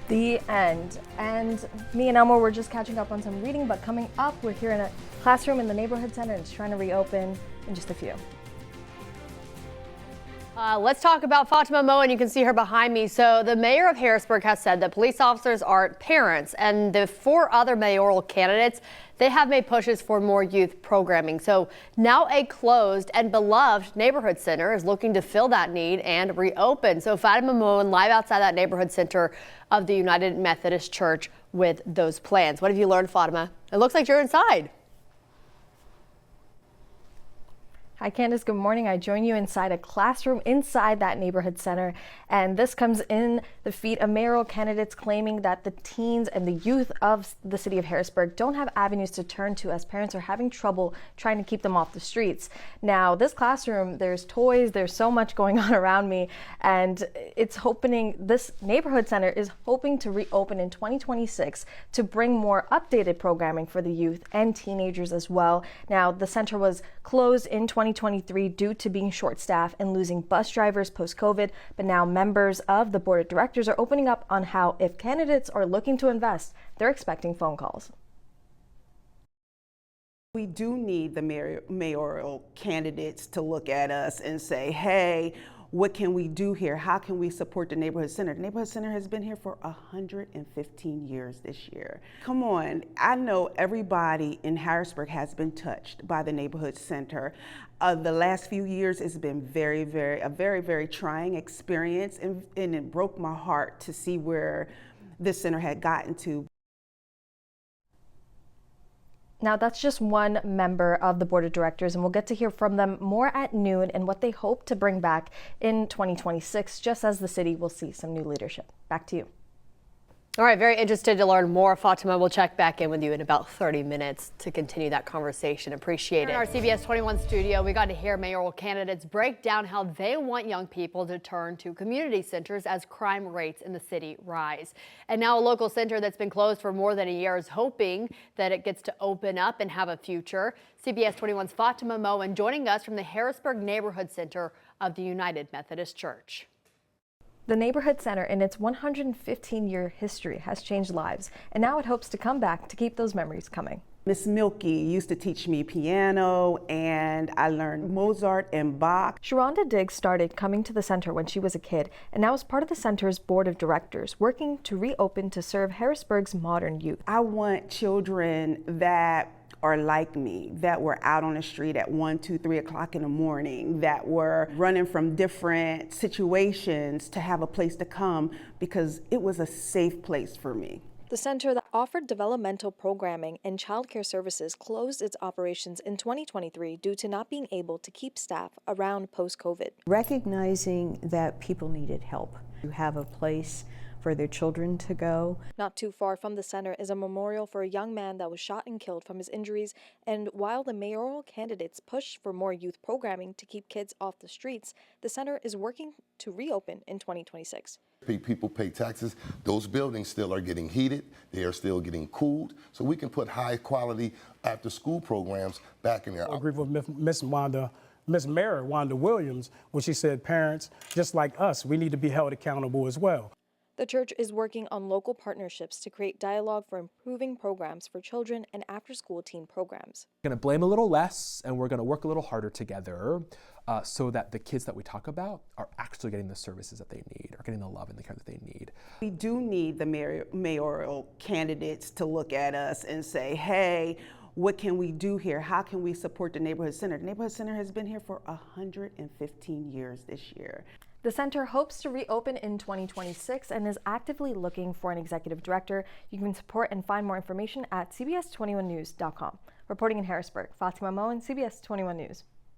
The end. And me and Elmo were just catching up on some reading, but coming up, we're here in a classroom in the neighborhood center and it's trying to reopen in just a few. Let's talk about Fatima Moien. You can see her behind me. So the mayor of Harrisburg has said that police officers aren't parents, and the 4 other mayoral candidates, they have made pushes for more youth programming. So now a closed and beloved neighborhood center is looking to fill that need and reopen. So Fatima Moien live outside that neighborhood center of the United Methodist Church with those plans. What have you learned, Fatima? It looks like you're inside. Hi Candace, good morning. I join you inside a classroom inside that neighborhood center, and this comes in the feet of mayoral candidates claiming that the teens and the youth of the city of Harrisburg don't have avenues to turn to as parents are having trouble trying to keep them off the streets. Now, this classroom, there's toys, there's so much going on around me, and this neighborhood center is hoping to reopen in 2026 to bring more updated programming for the youth and teenagers as well. Now, the center was closed in 2023 due to being short-staffed and losing bus drivers post-COVID, but now members of the board of directors are opening up on how, if candidates are looking to invest, they're expecting phone calls. We do need the mayoral candidates to look at us and say, hey, what can we do here? How can we support the neighborhood center? The neighborhood center has been here for 115 years this year. Come on, I know everybody in Harrisburg has been touched by the neighborhood center. The last few years it's been a very trying experience, and it broke my heart to see where this center had gotten to. Now, that's just one member of the board of directors, and we'll get to hear from them more at noon and what they hope to bring back in 2026, just as the city will see some new leadership. Back to you. All right, very interested to learn more. Fatima, we'll check back in with you in about 30 minutes to continue that conversation. Appreciate it. In our CBS 21 studio, we got to hear mayoral candidates break down how they want young people to turn to community centers as crime rates in the city rise. And now a local center that's been closed for more than a year is hoping that it gets to open up and have a future. CBS 21's Fatima Moien joining us from the Harrisburg Neighborhood Center of the United Methodist Church. The neighborhood center, in its 115-year history, has changed lives, and now it hopes to come back to keep those memories coming. Miss Milky used to teach me piano, and I learned Mozart and Bach. Sharonda Diggs started coming to the center when she was a kid, and now is part of the center's board of directors, working to reopen to serve Harrisburg's modern youth. I want children that are like me, that were out on the street at 1, 2, 3 o'clock in the morning, that were running from different situations, to have a place to come because it was a safe place for me. The center that offered developmental programming and childcare services closed its operations in 2023 due to not being able to keep staff around post-COVID. Recognizing that people needed help, to have a place for their children to go. Not too far from the center is a memorial for a young man that was shot and killed from his injuries, and while the mayoral candidates push for more youth programming to keep kids off the streets, the center is working to reopen in 2026. People pay taxes. Those buildings still are getting heated. They are still getting cooled. So we can put high quality after school programs back in there. I agree with Miss Mayor Wanda Williams when she said parents, just like us, we need to be held accountable as well. The church is working on local partnerships to create dialogue for improving programs for children and after-school teen programs. We're going to blame a little less, and we're going to work a little harder together so that the kids that we talk about are actually getting the services that they need, are getting the love and the care that they need. We do need the mayoral candidates to look at us and say, hey, what can we do here? How can we support the neighborhood center? The neighborhood center has been here for 115 years this year. The center hopes to reopen in 2026 and is actively looking for an executive director. You can support and find more information at CBS21news.com. Reporting in Harrisburg, Fatima Moien, CBS 21 News.